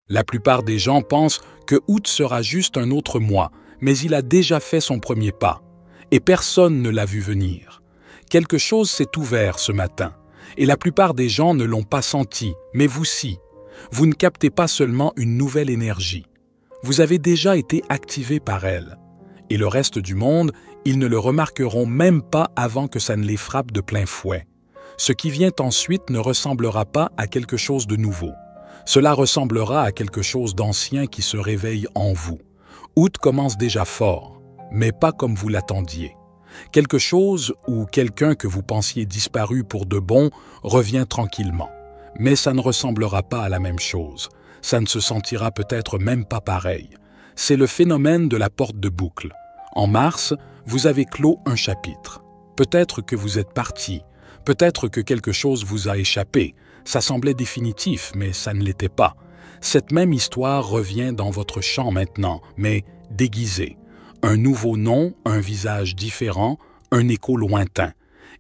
La plupart des gens pensent que août sera juste un autre mois, mais il a déjà fait son premier pas. Et personne ne l'a vu venir. Quelque chose s'est ouvert ce matin, et la plupart des gens ne l'ont pas senti, mais vous si. Vous ne captez pas seulement une nouvelle énergie. Vous avez déjà été activé par elle. Et le reste du monde, ils ne le remarqueront même pas avant que ça ne les frappe de plein fouet. Ce qui vient ensuite ne ressemblera pas à quelque chose de nouveau. Cela ressemblera à quelque chose d'ancien qui se réveille en vous. Août commence déjà fort, mais pas comme vous l'attendiez. Quelque chose ou quelqu'un que vous pensiez disparu pour de bon revient tranquillement. Mais ça ne ressemblera pas à la même chose. Ça ne se sentira peut-être même pas pareil. C'est le phénomène de la porte de boucle. En mars, vous avez clos un chapitre. Peut-être que vous êtes parti. Peut-être que quelque chose vous a échappé. Ça semblait définitif, mais ça ne l'était pas. Cette même histoire revient dans votre champ maintenant, mais déguisée. Un nouveau nom, un visage différent, un écho lointain.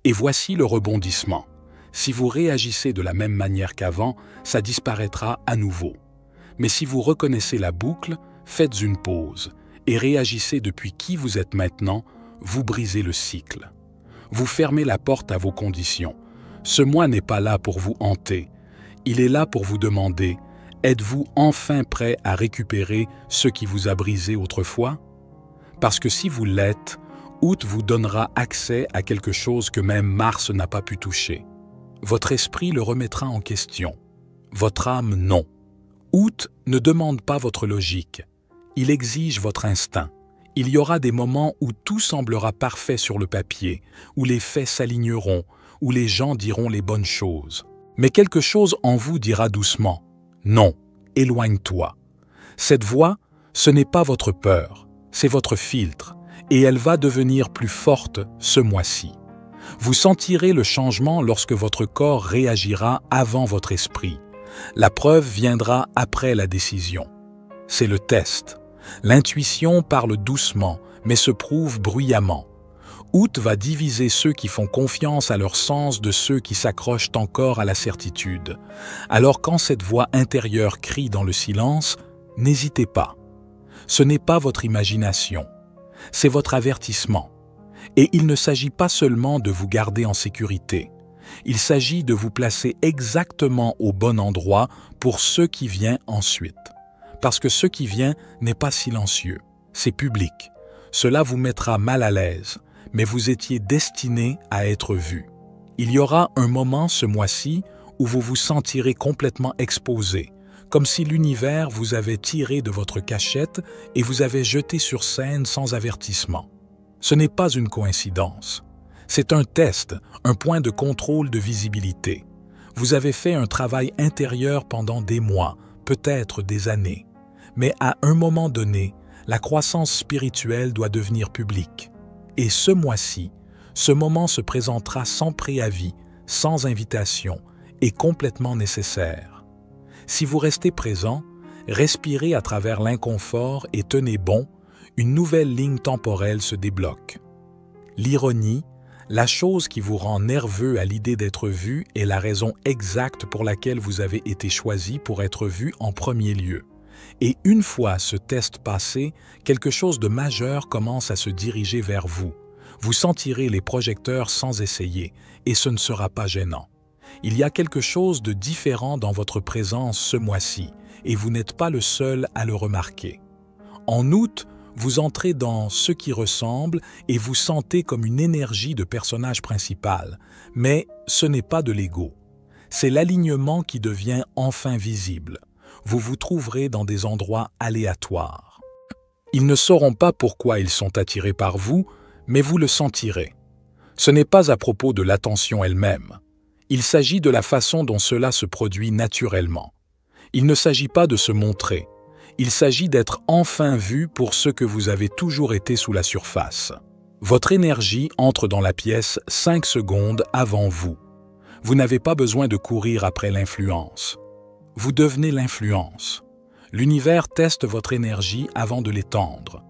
Et voici le rebondissement. Si vous réagissez de la même manière qu'avant, ça disparaîtra à nouveau. Mais si vous reconnaissez la boucle, faites une pause et réagissez depuis qui vous êtes maintenant, vous brisez le cycle. Vous fermez la porte à vos conditions. Ce mois n'est pas là pour vous hanter. Il est là pour vous demander « Êtes-vous enfin prêt à récupérer ce qui vous a brisé autrefois ?» Parce que si vous l'êtes, août vous donnera accès à quelque chose que même mars n'a pas pu toucher. Votre esprit le remettra en question. Votre âme, non. Août ne demande pas votre logique. Il exige votre instinct. Il y aura des moments où tout semblera parfait sur le papier, où les faits s'aligneront, où les gens diront les bonnes choses. Mais quelque chose en vous dira doucement « Non, éloigne-toi ». Cette voix, ce n'est pas votre peur, c'est votre filtre, et elle va devenir plus forte ce mois-ci. Vous sentirez le changement lorsque votre corps réagira avant votre esprit. La preuve viendra après la décision. C'est le test. L'intuition parle doucement, mais se prouve bruyamment. Août va diviser ceux qui font confiance à leur sens de ceux qui s'accrochent encore à la certitude. Alors quand cette voix intérieure crie dans le silence, n'hésitez pas. Ce n'est pas votre imagination, c'est votre avertissement. Et il ne s'agit pas seulement de vous garder en sécurité. Il s'agit de vous placer exactement au bon endroit pour ce qui vient ensuite. Parce que ce qui vient n'est pas silencieux, c'est public. Cela vous mettra mal à l'aise, mais vous étiez destiné à être vu. Il y aura un moment ce mois-ci où vous vous sentirez complètement exposé, comme si l'univers vous avait tiré de votre cachette et vous avait jeté sur scène sans avertissement. Ce n'est pas une coïncidence. C'est un test, un point de contrôle de visibilité. Vous avez fait un travail intérieur pendant des mois, peut-être des années. Mais à un moment donné, la croissance spirituelle doit devenir publique. Et ce mois-ci, ce moment se présentera sans préavis, sans invitation et complètement nécessaire. Si vous restez présent, respirez à travers l'inconfort et tenez bon, une nouvelle ligne temporelle se débloque. L'ironie, la chose qui vous rend nerveux à l'idée d'être vu est la raison exacte pour laquelle vous avez été choisi pour être vu en premier lieu. Et une fois ce test passé, quelque chose de majeur commence à se diriger vers vous. Vous sentirez les projecteurs sans essayer, et ce ne sera pas gênant. Il y a quelque chose de différent dans votre présence ce mois-ci, et vous n'êtes pas le seul à le remarquer. En août, vous entrez dans ce qui ressemble et vous sentez comme une énergie de personnage principal, mais ce n'est pas de l'ego. C'est l'alignement qui devient enfin visible. Vous vous trouverez dans des endroits aléatoires. Ils ne sauront pas pourquoi ils sont attirés par vous, mais vous le sentirez. Ce n'est pas à propos de l'attention elle-même. Il s'agit de la façon dont cela se produit naturellement. Il ne s'agit pas de se montrer. Il s'agit d'être enfin vu pour ce que vous avez toujours été sous la surface. Votre énergie entre dans la pièce 5 secondes avant vous. Vous n'avez pas besoin de courir après l'influence. Vous devenez l'influence. L'univers teste votre énergie avant de l'étendre.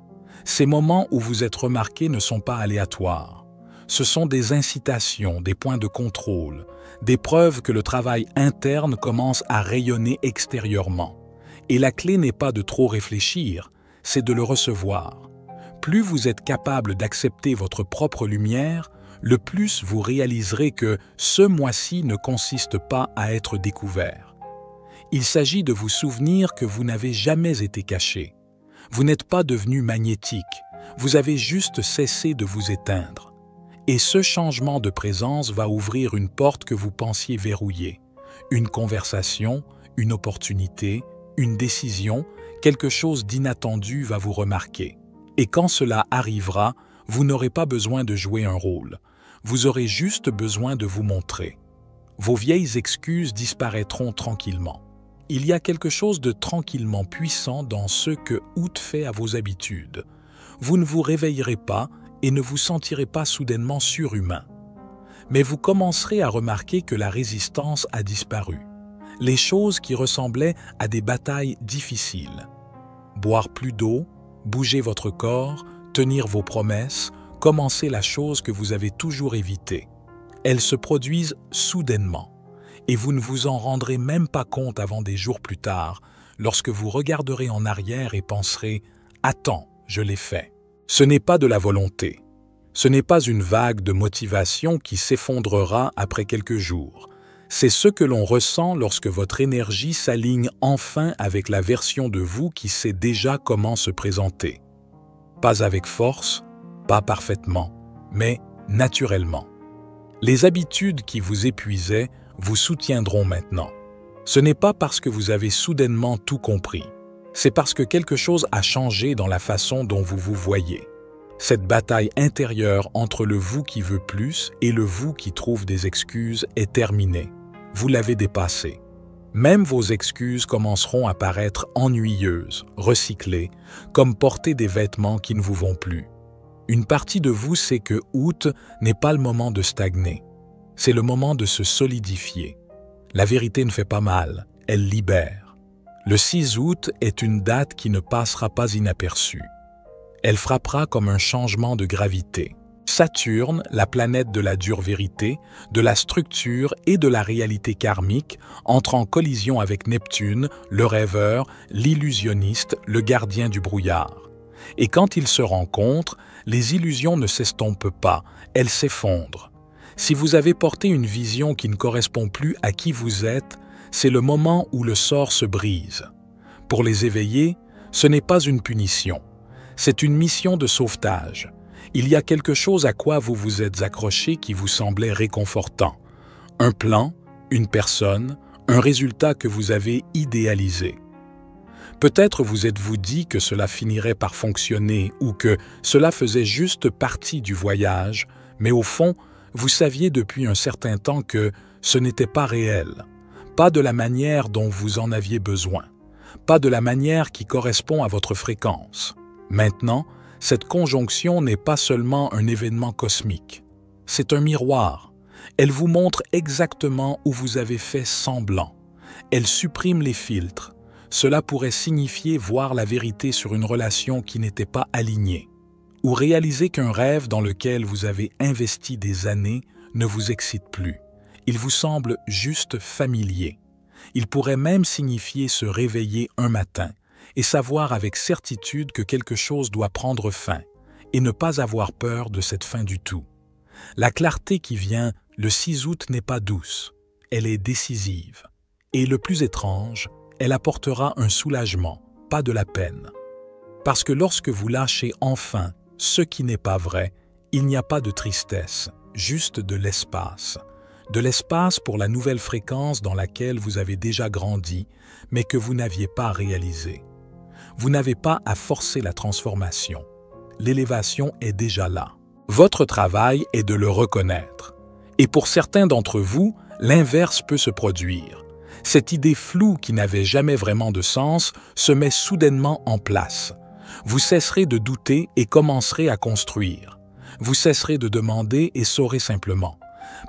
Ces moments où vous êtes remarqué ne sont pas aléatoires. Ce sont des incitations, des points de contrôle, des preuves que le travail interne commence à rayonner extérieurement. Et la clé n'est pas de trop réfléchir, c'est de le recevoir. Plus vous êtes capable d'accepter votre propre lumière, le plus vous réaliserez que ce mois-ci ne consiste pas à être découvert. Il s'agit de vous souvenir que vous n'avez jamais été caché. Vous n'êtes pas devenu magnétique, vous avez juste cessé de vous éteindre. Et ce changement de présence va ouvrir une porte que vous pensiez verrouillée. Une conversation, une opportunité, une décision, quelque chose d'inattendu va vous remarquer. Et quand cela arrivera, vous n'aurez pas besoin de jouer un rôle. Vous aurez juste besoin de vous montrer. Vos vieilles excuses disparaîtront tranquillement. Il y a quelque chose de tranquillement puissant dans ce que Août fait à vos habitudes. Vous ne vous réveillerez pas et ne vous sentirez pas soudainement surhumain. Mais vous commencerez à remarquer que la résistance a disparu. Les choses qui ressemblaient à des batailles difficiles. Boire plus d'eau, bouger votre corps, tenir vos promesses, commencer la chose que vous avez toujours évitée. Elles se produisent soudainement, et vous ne vous en rendrez même pas compte avant des jours plus tard, lorsque vous regarderez en arrière et penserez « Attends, je l'ai fait ». Ce n'est pas de la volonté. Ce n'est pas une vague de motivation qui s'effondrera après quelques jours. C'est ce que l'on ressent lorsque votre énergie s'aligne enfin avec la version de vous qui sait déjà comment se présenter. Pas avec force, pas parfaitement, mais naturellement. Les habitudes qui vous épuisaient vous soutiendront maintenant. Ce n'est pas parce que vous avez soudainement tout compris. C'est parce que quelque chose a changé dans la façon dont vous vous voyez. Cette bataille intérieure entre le vous qui veut plus et le vous qui trouve des excuses est terminée. Vous l'avez dépassée. Même vos excuses commenceront à paraître ennuyeuses, recyclées, comme porter des vêtements qui ne vous vont plus. Une partie de vous sait que août n'est pas le moment de stagner. C'est le moment de se solidifier. La vérité ne fait pas mal, elle libère. Le 6 août est une date qui ne passera pas inaperçue. Elle frappera comme un changement de gravité. Saturne, la planète de la dure vérité, de la structure et de la réalité karmique, entre en collision avec Neptune, le rêveur, l'illusionniste, le gardien du brouillard. Et quand ils se rencontrent, les illusions ne s'estompent pas, elles s'effondrent. Si vous avez porté une vision qui ne correspond plus à qui vous êtes, c'est le moment où le sort se brise. Pour les éveillés, ce n'est pas une punition, c'est une mission de sauvetage. Il y a quelque chose à quoi vous vous êtes accroché qui vous semblait réconfortant. Un plan, une personne, un résultat que vous avez idéalisé. Peut-être vous êtes-vous dit que cela finirait par fonctionner ou que cela faisait juste partie du voyage, mais au fond, vous saviez depuis un certain temps que ce n'était pas réel, pas de la manière dont vous en aviez besoin, pas de la manière qui correspond à votre fréquence. Maintenant, cette conjonction n'est pas seulement un événement cosmique, c'est un miroir. Elle vous montre exactement où vous avez fait semblant. Elle supprime les filtres. Cela pourrait signifier voir la vérité sur une relation qui n'était pas alignée, ou réaliser qu'un rêve dans lequel vous avez investi des années ne vous excite plus. Il vous semble juste familier. Il pourrait même signifier se réveiller un matin et savoir avec certitude que quelque chose doit prendre fin et ne pas avoir peur de cette fin du tout. La clarté qui vient le 6 août n'est pas douce, elle est décisive. Et le plus étrange, elle apportera un soulagement, pas de la peine. Parce que lorsque vous lâchez enfin ce qui n'est pas vrai, il n'y a pas de tristesse, juste de l'espace. De l'espace pour la nouvelle fréquence dans laquelle vous avez déjà grandi, mais que vous n'aviez pas réalisé. Vous n'avez pas à forcer la transformation. L'élévation est déjà là. Votre travail est de le reconnaître. Et pour certains d'entre vous, l'inverse peut se produire. Cette idée floue qui n'avait jamais vraiment de sens se met soudainement en place. Vous cesserez de douter et commencerez à construire. Vous cesserez de demander et saurez simplement.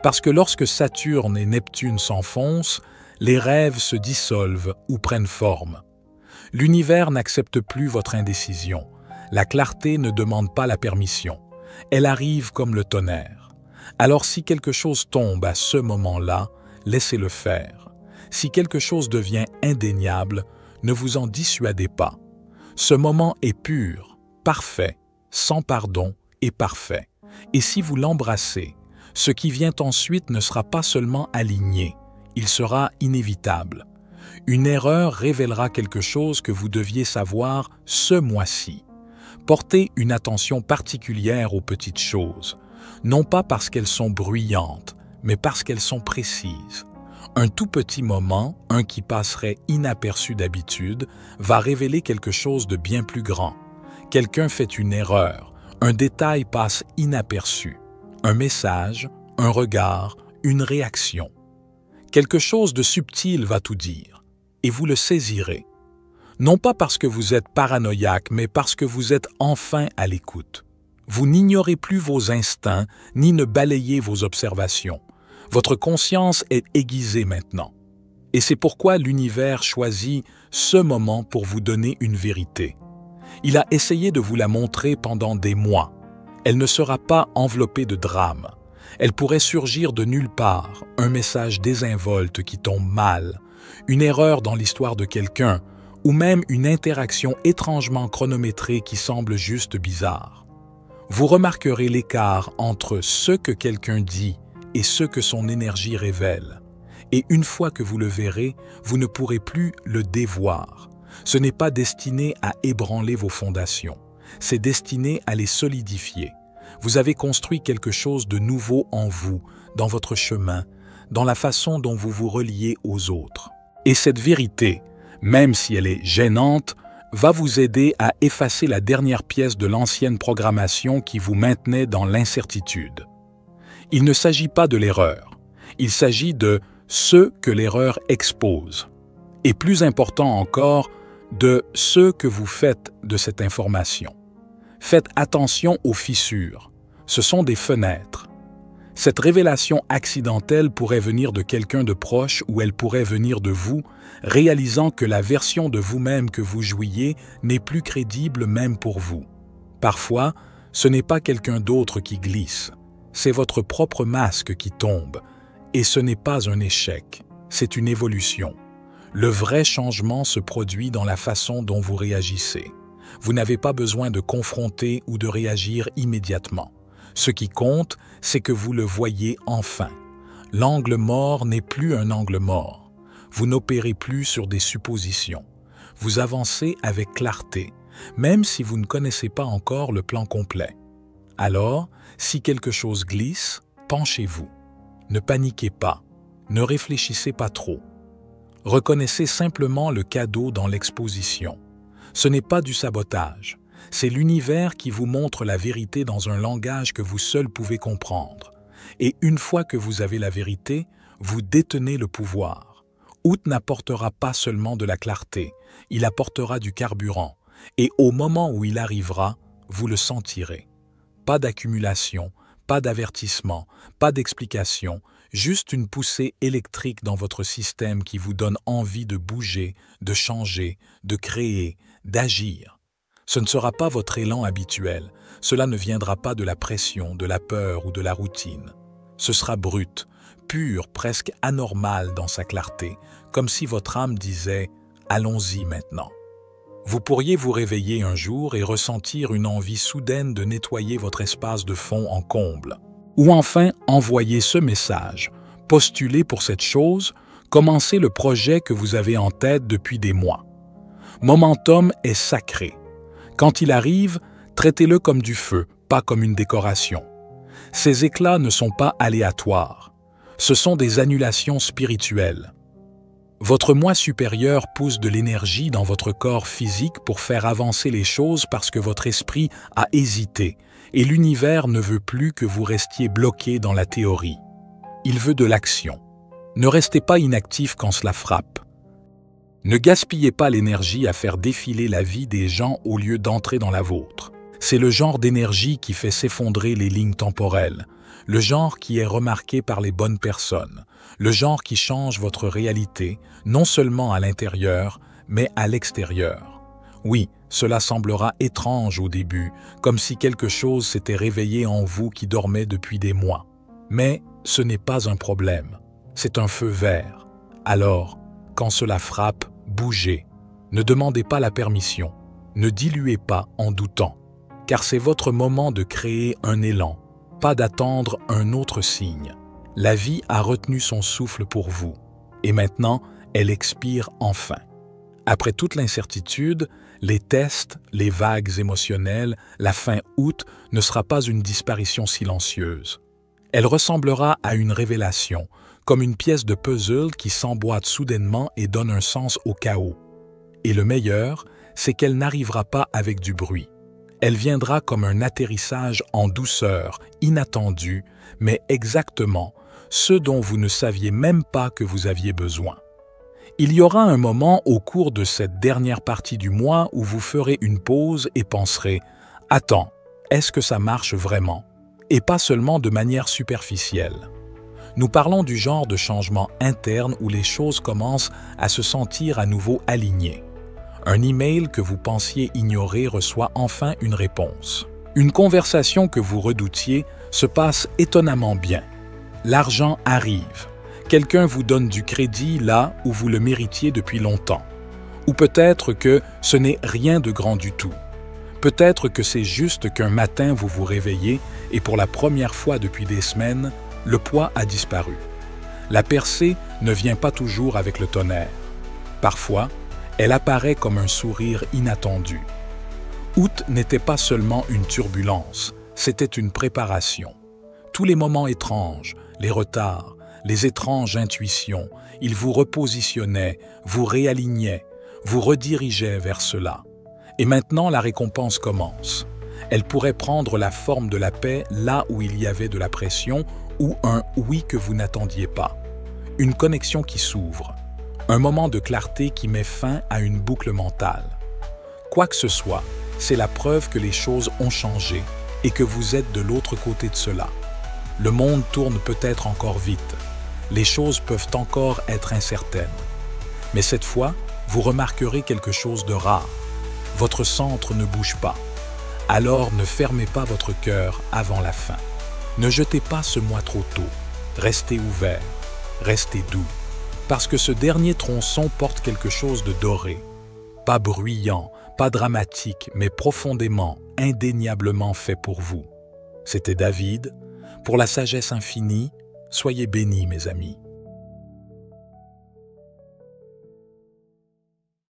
Parce que lorsque Saturne et Neptune s'enfoncent, les rêves se dissolvent ou prennent forme. L'univers n'accepte plus votre indécision. La clarté ne demande pas la permission. Elle arrive comme le tonnerre. Alors si quelque chose tombe à ce moment-là, laissez-le faire. Si quelque chose devient indéniable, Ne vous en dissuadez pas. Ce moment est pur, parfait, sans pardon et parfait. Et si vous l'embrassez, ce qui vient ensuite ne sera pas seulement aligné, il sera inévitable. Une erreur révélera quelque chose que vous deviez savoir ce mois-ci. Portez une attention particulière aux petites choses, non pas parce qu'elles sont bruyantes, mais parce qu'elles sont précises. Un tout petit moment, un qui passerait inaperçu d'habitude, va révéler quelque chose de bien plus grand. Quelqu'un fait une erreur, un détail passe inaperçu. Un message, un regard, une réaction. Quelque chose de subtil va tout dire, et vous le saisirez. Non pas parce que vous êtes paranoïaque, mais parce que vous êtes enfin à l'écoute. Vous n'ignorez plus vos instincts, ni ne balayez vos observations. Votre conscience est aiguisée maintenant. Et c'est pourquoi l'univers choisit ce moment pour vous donner une vérité. Il a essayé de vous la montrer pendant des mois. Elle ne sera pas enveloppée de drame. Elle pourrait surgir de nulle part, un message désinvolte qui tombe mal, une erreur dans l'histoire de quelqu'un, ou même une interaction étrangement chronométrée qui semble juste bizarre. Vous remarquerez l'écart entre ce que quelqu'un dit et ce que son énergie révèle. Et une fois que vous le verrez, vous ne pourrez plus le dévoir. Ce n'est pas destiné à ébranler vos fondations. C'est destiné à les solidifier. Vous avez construit quelque chose de nouveau en vous, dans votre chemin, dans la façon dont vous vous reliez aux autres. Et cette vérité, même si elle est gênante, va vous aider à effacer la dernière pièce de l'ancienne programmation qui vous maintenait dans l'incertitude. Il ne s'agit pas de l'erreur, il s'agit de ce que l'erreur expose. Et plus important encore, de ce que vous faites de cette information. Faites attention aux fissures. Ce sont des fenêtres. Cette révélation accidentelle pourrait venir de quelqu'un de proche ou elle pourrait venir de vous, réalisant que la version de vous-même que vous jouiez n'est plus crédible même pour vous. Parfois, ce n'est pas quelqu'un d'autre qui glisse, c'est votre propre masque qui tombe. Et ce n'est pas un échec, c'est une évolution. Le vrai changement se produit dans la façon dont vous réagissez. Vous n'avez pas besoin de confronter ou de réagir immédiatement. Ce qui compte, c'est que vous le voyez enfin. L'angle mort n'est plus un angle mort. Vous n'opérez plus sur des suppositions. Vous avancez avec clarté, même si vous ne connaissez pas encore le plan complet. Alors, si quelque chose glisse, penchez-vous. Ne paniquez pas. Ne réfléchissez pas trop. Reconnaissez simplement le cadeau dans l'exposition. Ce n'est pas du sabotage. C'est l'univers qui vous montre la vérité dans un langage que vous seul pouvez comprendre. Et une fois que vous avez la vérité, vous détenez le pouvoir. Out n'apportera pas seulement de la clarté, il apportera du carburant. Et au moment où il arrivera, vous le sentirez. Pas d'accumulation, pas d'avertissement, pas d'explication, juste une poussée électrique dans votre système qui vous donne envie de bouger, de changer, de créer, d'agir. Ce ne sera pas votre élan habituel, cela ne viendra pas de la pression, de la peur ou de la routine. Ce sera brut, pur, presque anormal dans sa clarté, comme si votre âme disait « allons-y maintenant ». Vous pourriez vous réveiller un jour et ressentir une envie soudaine de nettoyer votre espace de fond en comble. Ou enfin envoyer ce message, postuler pour cette chose, commencer le projet que vous avez en tête depuis des mois. Momentum est sacré. Quand il arrive, traitez-le comme du feu, pas comme une décoration. Ces éclats ne sont pas aléatoires. Ce sont des annulations spirituelles. Votre moi supérieur pousse de l'énergie dans votre corps physique pour faire avancer les choses parce que votre esprit a hésité et l'univers ne veut plus que vous restiez bloqué dans la théorie. Il veut de l'action. Ne restez pas inactif quand cela frappe. Ne gaspillez pas l'énergie à faire défiler la vie des gens au lieu d'entrer dans la vôtre. C'est le genre d'énergie qui fait s'effondrer les lignes temporelles, le genre qui est remarqué par les bonnes personnes, le genre qui change votre réalité, non seulement à l'intérieur, mais à l'extérieur. Oui, cela semblera étrange au début, comme si quelque chose s'était réveillé en vous qui dormait depuis des mois. Mais ce n'est pas un problème, c'est un feu vert. Alors, quand cela frappe, bougez. Ne demandez pas la permission, ne diluez pas en doutant, car c'est votre moment de créer un élan, pas d'attendre un autre signe. La vie a retenu son souffle pour vous, et maintenant, elle expire enfin. Après toute l'incertitude, les tests, les vagues émotionnelles, la fin août ne sera pas une disparition silencieuse. Elle ressemblera à une révélation, comme une pièce de puzzle qui s'emboîte soudainement et donne un sens au chaos. Et le meilleur, c'est qu'elle n'arrivera pas avec du bruit. Elle viendra comme un atterrissage en douceur, inattendu, mais exactement ce dont vous ne saviez même pas que vous aviez besoin. Il y aura un moment au cours de cette dernière partie du mois où vous ferez une pause et penserez « Attends, est-ce que ça marche vraiment ?» et pas seulement de manière superficielle. Nous parlons du genre de changement interne où les choses commencent à se sentir à nouveau alignées. Un email que vous pensiez ignorer reçoit enfin une réponse. Une conversation que vous redoutiez se passe étonnamment bien. L'argent arrive. Quelqu'un vous donne du crédit là où vous le méritiez depuis longtemps. Ou peut-être que ce n'est rien de grand du tout. Peut-être que c'est juste qu'un matin vous vous réveillez et pour la première fois depuis des semaines, le poids a disparu. La percée ne vient pas toujours avec le tonnerre. Parfois, elle apparaît comme un sourire inattendu. Août n'était pas seulement une turbulence, c'était une préparation. Tous les moments étranges, les retards, les étranges intuitions, ils vous repositionnaient, vous réalignaient, vous redirigeaient vers cela. Et maintenant, la récompense commence. Elle pourrait prendre la forme de la paix là où il y avait de la pression ou un oui que vous n'attendiez pas. Une connexion qui s'ouvre. Un moment de clarté qui met fin à une boucle mentale. Quoi que ce soit, c'est la preuve que les choses ont changé et que vous êtes de l'autre côté de cela. Le monde tourne peut-être encore vite. Les choses peuvent encore être incertaines. Mais cette fois, vous remarquerez quelque chose de rare. Votre centre ne bouge pas. Alors ne fermez pas votre cœur avant la fin. Ne jetez pas ce mois trop tôt. Restez ouvert, restez doux. Parce que ce dernier tronçon porte quelque chose de doré. Pas bruyant, pas dramatique, mais profondément, indéniablement fait pour vous. C'était David. Pour la sagesse infinie, soyez bénis, mes amis.